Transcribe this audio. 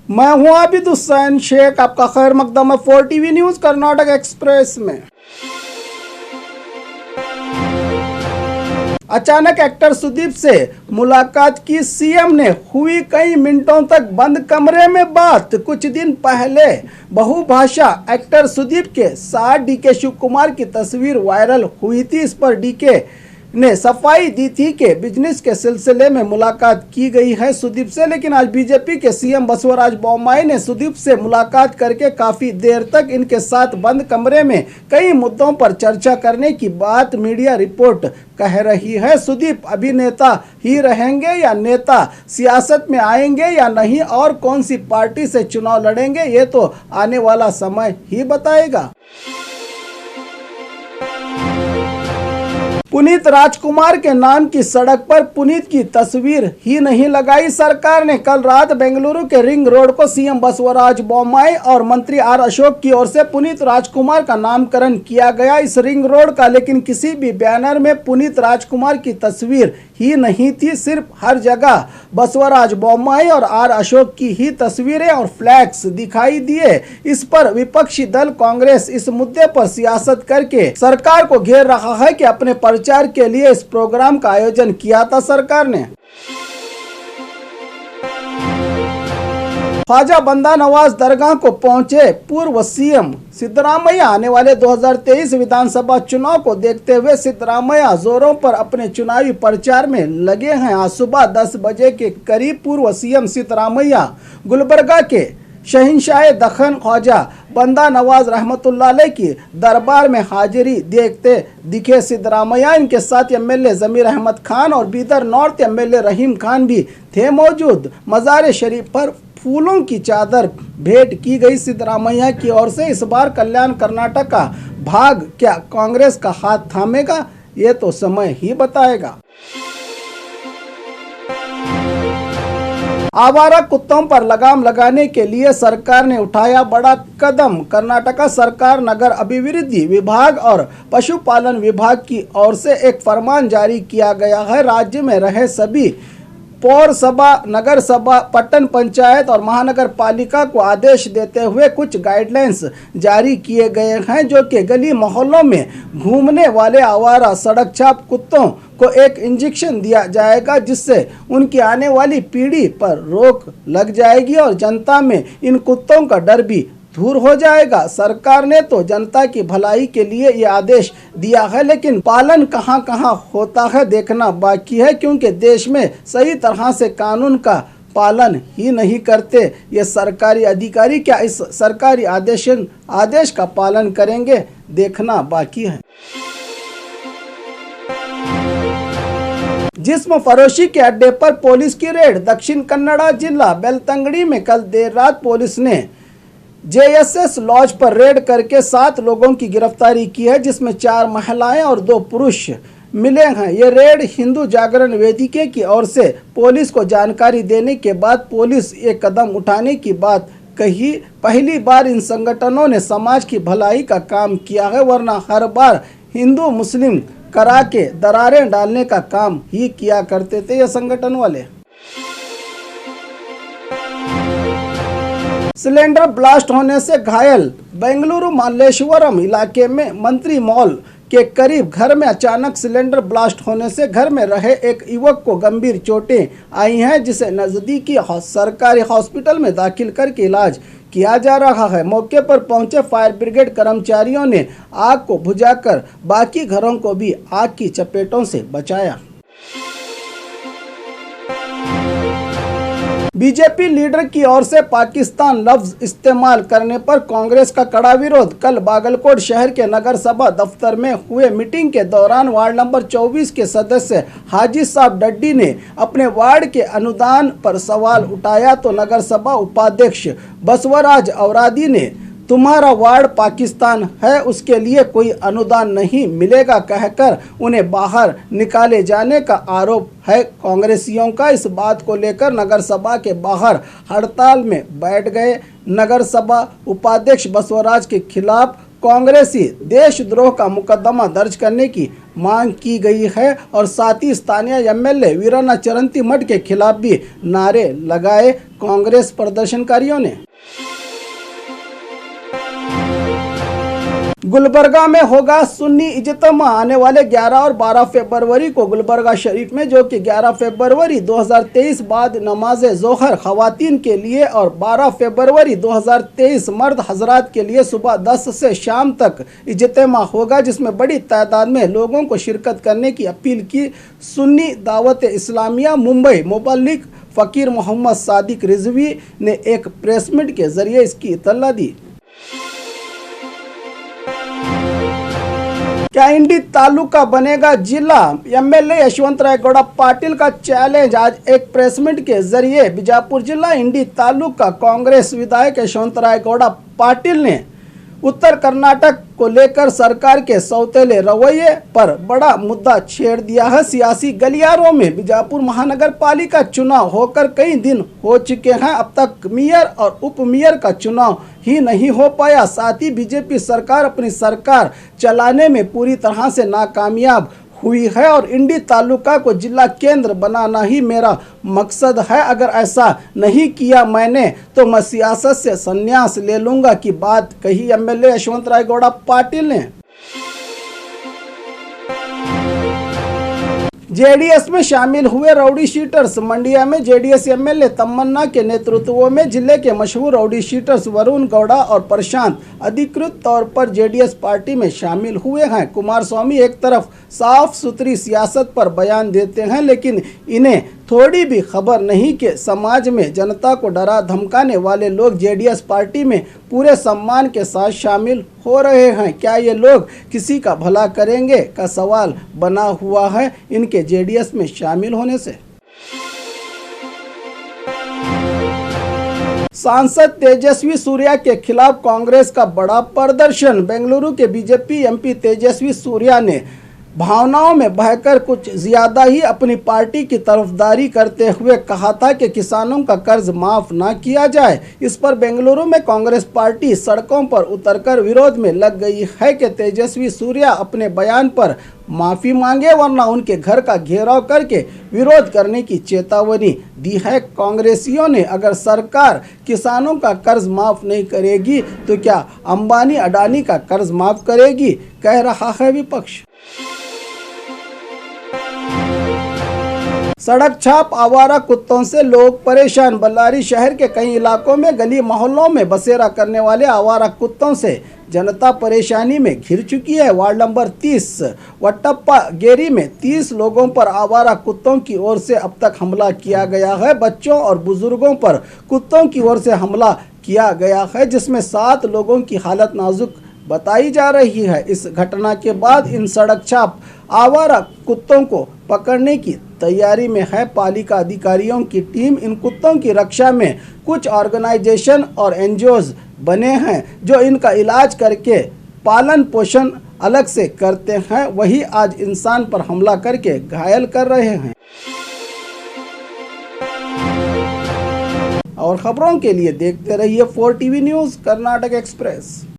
मैं हूं आबिद हुसैन शेख, आपका खैर मकदम है 4 टीवी न्यूज कर्नाटक एक्सप्रेस में। अचानक एक्टर सुदीप से मुलाकात की सीएम ने, हुई कई मिनटों तक बंद कमरे में बात। कुछ दिन पहले बहुभाषा एक्टर सुदीप के साथ डीके शिव कुमार की तस्वीर वायरल हुई थी। इस पर डीके ने सफाई दी थी कि बिजनेस के सिलसिले में मुलाकात की गई है सुदीप से, लेकिन आज बीजेपी के सीएम बसवराज बोम्मई ने सुदीप से मुलाकात करके काफी देर तक इनके साथ बंद कमरे में कई मुद्दों पर चर्चा करने की बात मीडिया रिपोर्ट कह रही है। सुदीप अभिनेता ही रहेंगे या नेता, सियासत में आएंगे या नहीं, और कौन सी पार्टी से चुनाव लड़ेंगे, ये तो आने वाला समय ही बताएगा। पुनीत राजकुमार के नाम की सड़क पर पुनीत की तस्वीर ही नहीं लगाई सरकार ने। कल रात बेंगलुरु के रिंग रोड को सीएम बसवराज बोम्मई और मंत्री आर अशोक की ओर से पुनीत राजकुमार का नामकरण किया गया इस रिंग रोड का, लेकिन किसी भी बैनर में पुनीत राजकुमार की तस्वीर ही नहीं थी। सिर्फ हर जगह बसवराज बोम्मई और आर अशोक की ही तस्वीरें और फ्लैग्स दिखाई दिए। इस पर विपक्षी दल कांग्रेस इस मुद्दे पर सियासत करके सरकार को घेर रहा है कि अपने प्रचार के लिए इस प्रोग्राम का आयोजन किया था सरकार ने। ख्वाजा बंदा नवाज दरगाह को पहुंचे पूर्व सीएम सिद्धरामैया। आने वाले 2023 विधानसभा चुनाव को देखते हुए सिद्धरामैया जोरों पर अपने चुनावी प्रचार में लगे हैं। आज सुबह 10 बजे के करीब पूर्व सीएम सिद्धरामैया गुलबर्गा के शहंशाह दखन ख्वाजा बंदा नवाज रहमतुल्लाह अलैह की दरबार में हाजिरी देखते दिखे सिद्धरामैया। इनके साथ एमएलए जमीर अहमद खान और बीदर नॉर्थ एमएलए रहीम खान भी थे मौजूद। मज़ार शरीफ पर फूलों की चादर भेंट की गई सिद्धरामैया की ओर से। इस बार कल्याण कर्नाटक का भाग क्या कांग्रेस का हाथ थामेगा, ये तो समय ही बताएगा। आवारा कुत्तों पर लगाम लगाने के लिए सरकार ने उठाया बड़ा कदम। कर्नाटक सरकार नगर अभिवृद्धि विभाग और पशुपालन विभाग की ओर से एक फरमान जारी किया गया है। राज्य में रहे सभी पौरसभा, नगर सभा, पट्टन पंचायत और महानगर पालिका को आदेश देते हुए कुछ गाइडलाइंस जारी किए गए हैं, जो कि गली मोहल्लों में घूमने वाले आवारा सड़क छाप कुत्तों को एक इंजेक्शन दिया जाएगा, जिससे उनकी आने वाली पीढ़ी पर रोक लग जाएगी और जनता में इन कुत्तों का डर भी दूर हो जाएगा। सरकार ने तो जनता की भलाई के लिए ये आदेश दिया है, लेकिन पालन कहां कहां होता है देखना बाकी है, क्योंकि देश में सही तरह से कानून का पालन ही नहीं करते ये सरकारी अधिकारी। क्या इस सरकारी आदेश का पालन करेंगे, देखना बाकी है। जिस्म फरोशी के अड्डे पर पुलिस की रेड। दक्षिण कन्नड़ा जिला बेलतंगड़ी में कल देर रात पुलिस ने जेएसएस लॉज पर रेड करके 7 लोगों की गिरफ्तारी की है, जिसमें 4 महिलाएं और 2 पुरुष मिले हैं। ये रेड हिंदू जागरण वेदिके की ओर से पुलिस को जानकारी देने के बाद पुलिस ये कदम उठाने की बात कही। पहली बार इन संगठनों ने समाज की भलाई का काम किया है, वरना हर बार हिंदू मुस्लिम करा के दरारें डालने का काम ही किया करते थे ये संगठन वाले। सिलेंडर ब्लास्ट होने से घायल। बेंगलुरु मल्लेश्वरम इलाके में मंत्री मॉल के करीब घर में अचानक सिलेंडर ब्लास्ट होने से घर में रहे एक युवक को गंभीर चोटें आई हैं, जिसे नजदीकी सरकारी हॉस्पिटल में दाखिल करके इलाज किया जा रहा है। मौके पर पहुंचे फायर ब्रिगेड कर्मचारियों ने आग को बुझाकर बाकी घरों को भी आग की चपेटों से बचाया। बीजेपी लीडर की ओर से पाकिस्तान लफ्ज इस्तेमाल करने पर कांग्रेस का कड़ा विरोध। कल बागलकोट शहर के नगर सभा दफ्तर में हुए मीटिंग के दौरान वार्ड नंबर 24 के सदस्य हाजी साहब डड्डी ने अपने वार्ड के अनुदान पर सवाल उठाया, तो नगर सभा उपाध्यक्ष बसवराज औरादी ने तुम्हारा वार्ड पाकिस्तान है, उसके लिए कोई अनुदान नहीं मिलेगा कहकर उन्हें बाहर निकाले जाने का आरोप है कांग्रेसियों का। इस बात को लेकर नगर सभा के बाहर हड़ताल में बैठ गए। नगर सभा उपाध्यक्ष बसवराज के खिलाफ कांग्रेसी देशद्रोह का मुकदमा दर्ज करने की मांग की गई है और साथ ही स्थानीय एमएलए वीराना चरंती मठ के खिलाफ भी नारे लगाए कांग्रेस प्रदर्शनकारियों ने। गुलबर्गा में होगा सुन्नी इज्तिमा। आने वाले 11 और 12 फरवरी को गुलबर्गा शरीफ में, जो कि 11 फरवरी 2023 बाद नमाज जोहर खवातीन के लिए और 12 फरवरी 2023 मर्द हजरात के लिए सुबह 10 से शाम तक इज्तिमा होगा, जिसमें बड़ी तादाद में लोगों को शिरकत करने की अपील की। सुन्नी दावत इस्लामिया मुंबई मुबल्लिग फ़कीर मोहम्मद सादिक रिजवी ने एक प्रेस मीट के जरिए इसकी इत्तला दी। क्या इंडी तालुका बनेगा जिला? एमएलए यशवंत राय गौड़ा पाटिल का चैलेंज। आज एक प्रेस मीट के जरिए बीजापुर जिला इंडी तालुका कांग्रेस विधायक यशवंत राय गौड़ा पाटिल ने उत्तर कर्नाटक को लेकर सरकार के सौतेले रवैये पर बड़ा मुद्दा छेड़ दिया है। सियासी गलियारों में बीजापुर महानगर पालिका चुनाव होकर कई दिन हो चुके हैं, अब तक मेयर और उप मेयर का चुनाव ही नहीं हो पाया। साथ ही बीजेपी सरकार अपनी सरकार चलाने में पूरी तरह से नाकामयाब हुई है और इंडी तालुका को जिला केंद्र बनाना ही मेरा मकसद है। अगर ऐसा नहीं किया मैंने तो मैं सियासत से संन्यास ले लूंगा की बात कही एमएलए यशवंत राय गौड़ा पाटिल ने। जेडीएस में शामिल हुए राउडी शीटर्स। मंडिया में जेडीएस एमएलए तमन्ना के नेतृत्व में जिले के मशहूर राउडी शीटर्स वरुण गौड़ा और प्रशांत अधिकृत तौर पर जेडीएस पार्टी में शामिल हुए हैं। कुमारस्वामी एक तरफ साफ सुथरी सियासत पर बयान देते हैं, लेकिन इन्हें थोड़ी भी खबर नहीं कि समाज में जनता को डरा धमकाने वाले लोग जेडीएस पार्टी में पूरे सम्मान के साथ शामिल हो रहे हैं। क्या ये लोग किसी का भला करेंगे का सवाल बना हुआ है इनके जेडीएस में शामिल होने से। सांसद तेजस्वी सूर्या के खिलाफ कांग्रेस का बड़ा प्रदर्शन। बेंगलुरु के बीजेपी एमपी तेजस्वी सूर्या ने भावनाओं में बहकर कुछ ज्यादा ही अपनी पार्टी की तरफदारी करते हुए कहा था कि किसानों का कर्ज माफ ना किया जाए। इस पर बेंगलुरु में कांग्रेस पार्टी सड़कों पर उतरकर विरोध में लग गई है कि तेजस्वी सूर्या अपने बयान पर माफी मांगे, वरना उनके घर का घेराव करके विरोध करने की चेतावनी दी है। कांग्रेसियों ने अगर सरकार किसानों का कर्ज माफ नहीं करेगी तो क्या अंबानी अडानी का कर्ज माफ करेगी, कह रहा है विपक्ष। सड़क छाप आवारा कुत्तों से लोग परेशान। बल्लारी शहर के कई इलाकों में गली मोहल्लों में बसेरा करने वाले आवारा कुत्तों से जनता परेशानी में घिर चुकी है। वार्ड नंबर 30 वट्टप्पा गेरी में 30 लोगों पर आवारा कुत्तों की ओर से अब तक हमला किया गया है। बच्चों और बुजुर्गों पर कुत्तों की ओर से हमला किया गया है, जिसमें 7 लोगों की हालत नाजुक बताई जा रही है। इस घटना के बाद इन सड़क छाप आवारा कुत्तों को पकड़ने की तैयारी में है। पालिका अधिकारियों की टीम इन कुत्तों की रक्षा में कुछ ऑर्गेनाइजेशन और एनजीओज बने हैं जो इनका इलाज करके पालन पोषण अलग से करते हैं, वही आज इंसान पर हमला करके घायल कर रहे हैं। और खबरों के लिए देखते रहिए 4 टीवी न्यूज़ कर्नाटक एक्सप्रेस।